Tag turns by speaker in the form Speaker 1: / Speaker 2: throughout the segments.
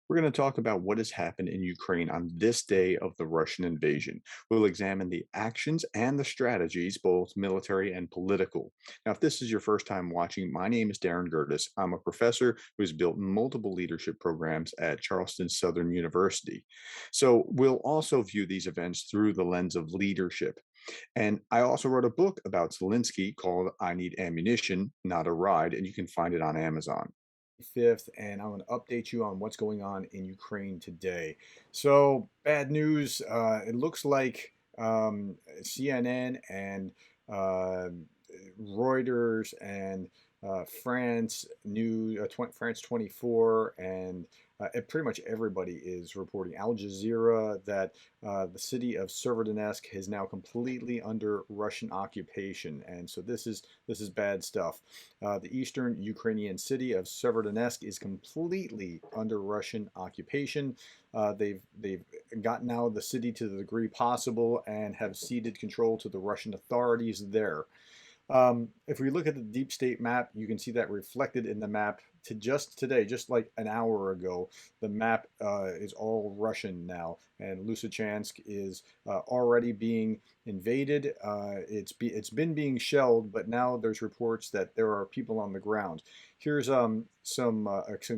Speaker 1: We're going to talk about what has happened in Ukraine on this day of the Russian invasion. We'll examine the actions and the strategies, both military and political. Now, if this is your first time watching, my name is Darren Gertis. I'm a professor who's built multiple leadership programs at Charleston Southern University. So we'll also view these events through the lens of leadership. And I also wrote a book about Zelensky called I Need Ammunition, Not a Ride, and you can find it on Amazon.
Speaker 2: 5th, and I'm going to update you on what's going on in Ukraine today. So, bad news. It looks like CNN and uh, Reuters and France 24, and pretty much everybody is reporting. Al Jazeera that the city of Severodonesk is now completely under Russian occupation, and so this is bad stuff. The eastern Ukrainian city of Severodonetsk is completely under Russian occupation. They've gotten out of the city to the degree possible and have ceded control to the Russian authorities there. If we look at the deep state map, you can see that reflected in the map to just today, just like an hour ago. The map is all Russian now, and Lysychansk is already being invaded. It's been being shelled, but now there's reports that there are people on the ground. Here's some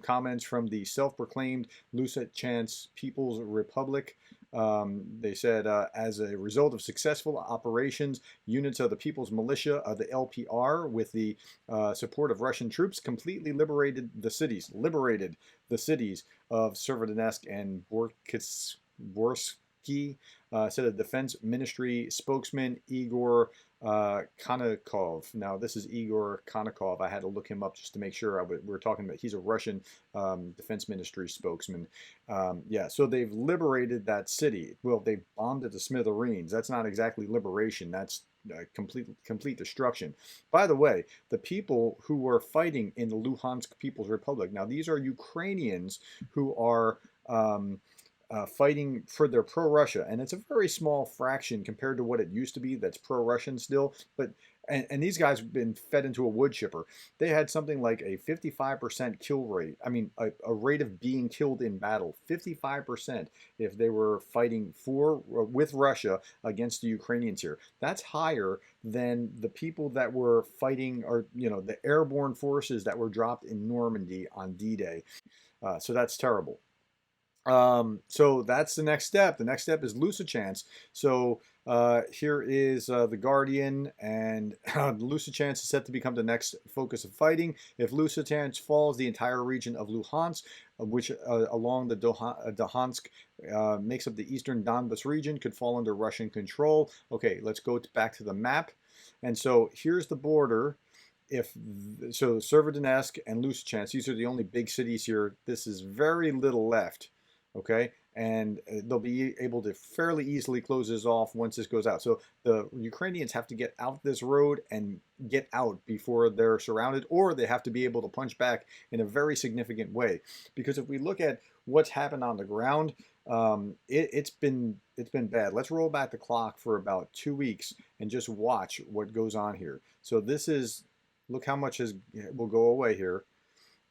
Speaker 2: comments from the self-proclaimed Lysychansk People's Republic. They said, as a result of successful operations, units of the People's Militia of the LPR, with the support of Russian troops, completely liberated the cities. Of Severodonetsk and Borsky, said a Defense Ministry spokesman Igor Konakov. Now, this is Igor Konakov. I had to look him up just to make sure we're talking about. He's a Russian Defense Ministry spokesman. Yeah, so they've liberated that city. Well, they bombed it to smithereens. That's not exactly liberation. That's complete destruction. By the way, the people who were fighting in the Luhansk People's Republic. Now, these are Ukrainians who are fighting for their pro-Russia, and it's a very small fraction compared to what it used to be. That's pro-Russian still, but and these guys have been fed into a wood chipper. They had something like a 55% kill rate. I mean, a rate of being killed in battle, 55% if they were fighting with Russia against the Ukrainians here. That's higher than the people that were fighting, or the airborne forces that were dropped in Normandy on D-Day. So that's terrible. So that's the next step. The next step is Lysychansk. So here is the Guardian, and Lysychansk is set to become the next focus of fighting. If Lysychansk falls, the entire region of Luhansk, which along the Luhansk makes up the eastern Donbas region, could fall under Russian control. Okay, let's go back to the map. And so here's the border. So Severodonetsk and Lysychansk, these are the only big cities here. This is very little left. Okay, and they'll be able to fairly easily close this off once this goes out. So the Ukrainians have to get out this road and get out before they're surrounded, or they have to be able to punch back in a very significant way. Because if we look at what's happened on the ground, it's been bad. Let's roll back the clock for about 2 weeks and just watch what goes on here. So this is, look how much will go away here.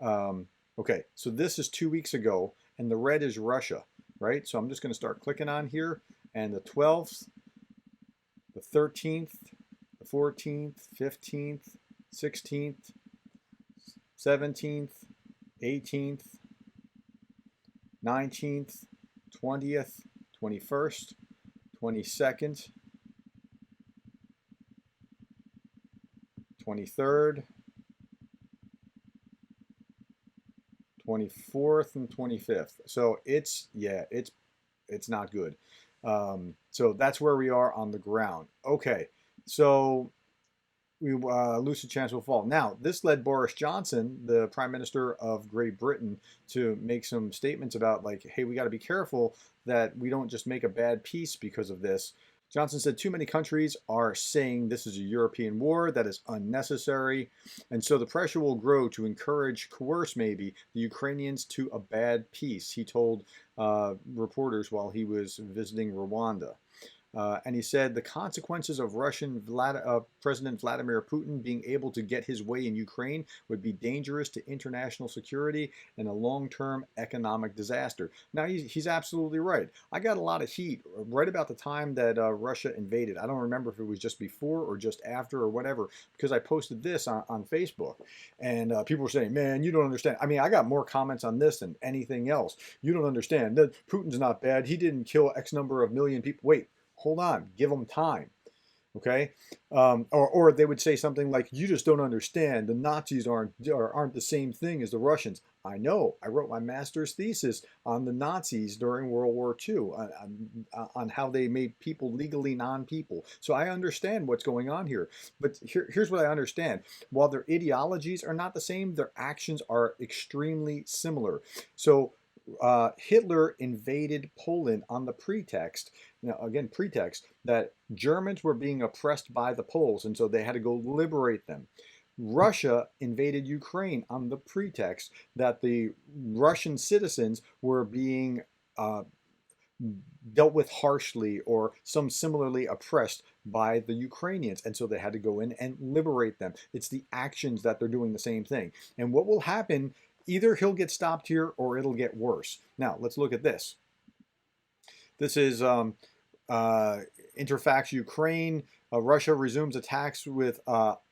Speaker 2: Okay, so this is 2 weeks ago, and the red is Russia, right? So I'm just going to start clicking on here, and the 12th, the 13th, the 14th, 15th, 16th, 17th, 18th, 19th, 20th, 21st, 22nd, 23rd, 24th, and 25th. So it's not good. So that's where we are on the ground. Okay, so Lysychansk will fall. Now, this led Boris Johnson, the Prime Minister of Great Britain, to make some statements about, like, hey, we got to be careful that we don't just make a bad peace because of this. Johnson said too many countries are saying this is a European war that is unnecessary, and so the pressure will grow to coerce maybe the Ukrainians to a bad peace, he told reporters while he was visiting Rwanda. And he said the consequences of President Vladimir Putin being able to get his way in Ukraine would be dangerous to international security and a long-term economic disaster. Now, he's absolutely right. I got a lot of heat right about the time that Russia invaded. I don't remember if it was just before or just after or whatever, because I posted this on Facebook. And people were saying, man, you don't understand. I mean, I got more comments on this than anything else. You don't understand. Putin's not bad. He didn't kill X number of million people. Wait, hold on, give them time. Okay, or they would say something like, "You just don't understand. The Nazis aren't the same thing as the Russians." I know. I wrote my master's thesis on the Nazis during World War II, on how they made people legally non-people. So I understand what's going on here. But here's what I understand: while their ideologies are not the same, their actions are extremely similar. So Hitler invaded Poland on the pretext, now again, pretext, that Germans were being oppressed by the Poles, and so they had to go liberate them. Russia invaded Ukraine on the pretext that the Russian citizens were being dealt with harshly or some similarly oppressed by the Ukrainians. And so they had to go in and liberate them. It's the actions that they're doing the same thing. And what will happen, either he'll get stopped here or it'll get worse. Now, let's look at this. This is Interfax Ukraine. Russia resumes attacks with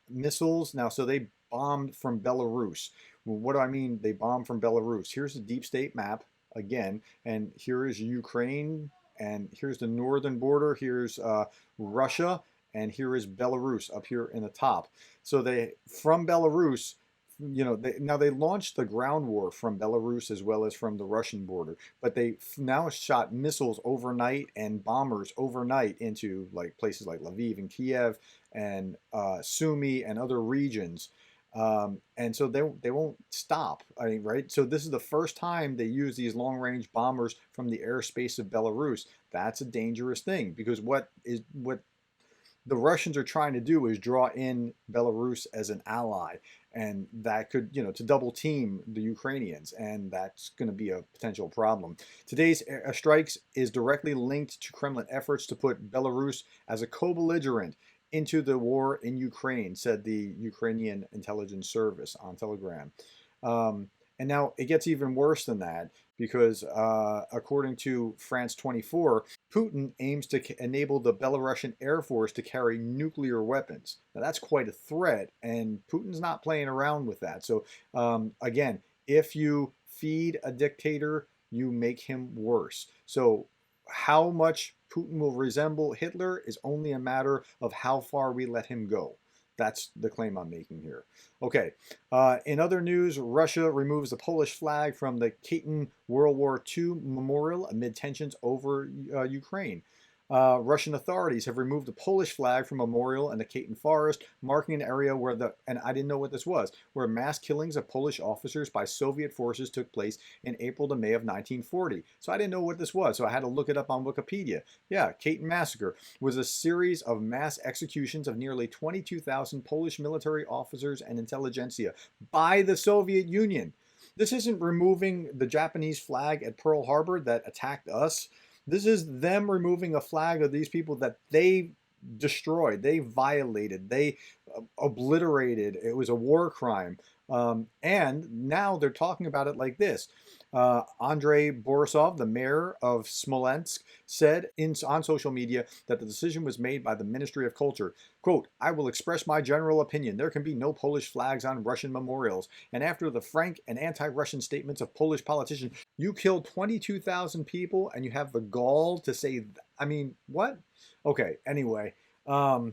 Speaker 2: missiles. Now, so they bombed from Belarus. Well, what do I mean they bombed from Belarus? Here's the deep state map again, and here is Ukraine, and here's the northern border. Here's Russia, and here is Belarus up here in the top. So they, from Belarus, now they launched the ground war from Belarus as well as from the Russian border, but they now shot missiles overnight and bombers overnight into like places like Lviv and Kiev and Sumy and other regions. And so they won't stop. I mean, right? So this is the first time they use these long-range bombers from the airspace of Belarus. That's a dangerous thing, because what the Russians are trying to do is draw in Belarus as an ally, and that could, to double team the Ukrainians, and that's going to be a potential problem. Today's strikes is directly linked to Kremlin efforts to put Belarus as a co-belligerent into the war in Ukraine, said the Ukrainian intelligence service on Telegram. And now it gets even worse than that, because according to France 24, Putin aims to enable the Belarusian Air Force to carry nuclear weapons. Now that's quite a threat, and Putin's not playing around with that. So again, if you feed a dictator, you make him worse. So how much Putin will resemble Hitler is only a matter of how far we let him go. That's the claim I'm making here. Okay, in other news, Russia removes the Polish flag from the Katyn World War II memorial amid tensions over Ukraine. Russian authorities have removed the Polish flag from a memorial in the Katyn forest, marking an area where and I didn't know what this was, where mass killings of Polish officers by Soviet forces took place in April to May of 1940. So I didn't know what this was, so I had to look it up on Wikipedia. Yeah, Katyn Massacre was a series of mass executions of nearly 22,000 Polish military officers and intelligentsia by the Soviet Union. This isn't removing the Japanese flag at Pearl Harbor that attacked us. This is them removing a flag of these people that they destroyed, they violated, they obliterated. It was a war crime. And now they're talking about it like this. Andrei Borisov, the mayor of Smolensk, said on social media that the decision was made by the Ministry of Culture. Quote, "I will express my general opinion. There can be no Polish flags on Russian memorials. And after the frank and anti-Russian statements of Polish politicians, you killed 22,000 people and you have the gall to say, I mean, what?" Okay, anyway. All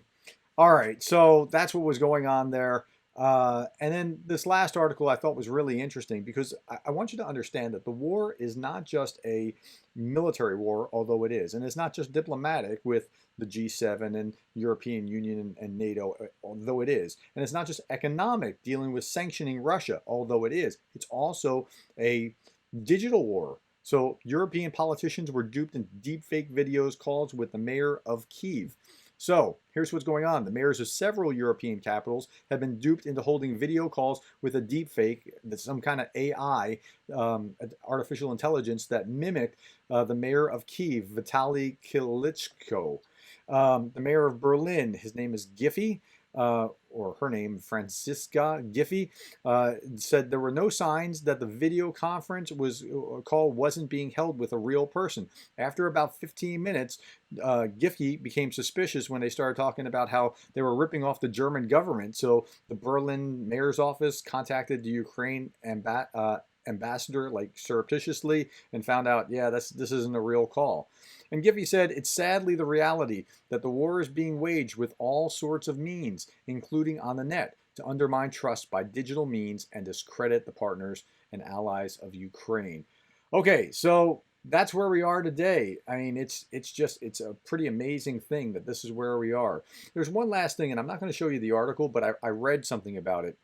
Speaker 2: right, so that's what was going on there. And then this last article I thought was really interesting, because I want you to understand that the war is not just a military war, although it is, and it's not just diplomatic with the G7 and European Union and NATO, although it is, and it's not just economic, dealing with sanctioning Russia, although it is. It's also a digital war. So European politicians were duped in deepfake videos calls with the mayor of Kyiv. So here's what's going on. The mayors of several European capitals have been duped into holding video calls with a deepfake, that's some kind of AI, artificial intelligence, that mimicked the mayor of Kyiv, Vitaly Klitschko. The mayor of Berlin, his name is Giffey, or her name, Franziska Giffey, said there were no signs that the video conference call wasn't being held with a real person. After about 15 minutes, Giffey became suspicious when they started talking about how they were ripping off the German government. So the Berlin mayor's office contacted the Ukraine ambassador like surreptitiously and found out, yeah, this isn't a real call. And Giffey said, it's sadly the reality that the war is being waged with all sorts of means, including on the net, to undermine trust by digital means and discredit the partners and allies of Ukraine. Okay, so that's where we are today. I mean, it's a pretty amazing thing that this is where we are. There's one last thing, and I'm not going to show you the article, but I read something about it.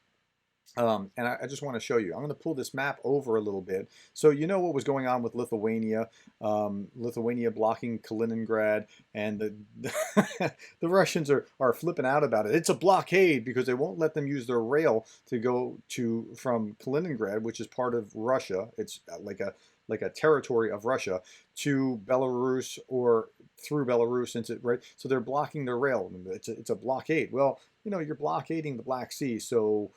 Speaker 2: And I just want to show you. I'm going to pull this map over a little bit. So you know what was going on with Lithuania, Lithuania blocking Kaliningrad, and the Russians are flipping out about it. It's a blockade because they won't let them use their rail to go to from Kaliningrad, which is part of Russia. It's like a territory of Russia to Belarus or through Belarus into right. So they're blocking their rail. It's a blockade. Well, you know, you're blockading the Black Sea, so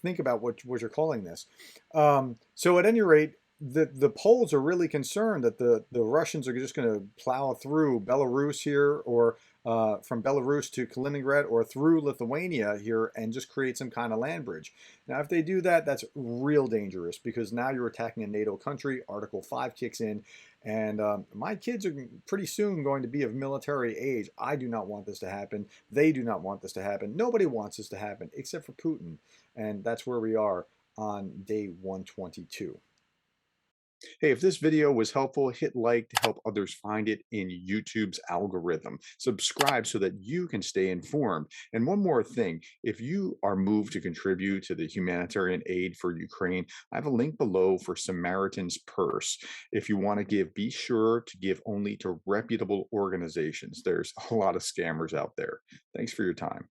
Speaker 2: think about what you're calling this. So at any rate, the Poles are really concerned that the Russians are just going to plow through Belarus here, or from Belarus to Kaliningrad, or through Lithuania here, and just create some kind of land bridge. Now, if they do that, that's real dangerous because now you're attacking a NATO country. Article 5 kicks in, and my kids are pretty soon going to be of military age. I do not want this to happen. They do not want this to happen. Nobody wants this to happen except for Putin. And that's where we are on day 122.
Speaker 1: Hey, if this video was helpful, hit like to help others find it in YouTube's algorithm. Subscribe so that you can stay informed. And one more thing, if you are moved to contribute to the humanitarian aid for Ukraine, I have a link below for Samaritan's Purse. If you want to give, be sure to give only to reputable organizations. There's a lot of scammers out there. Thanks for your time.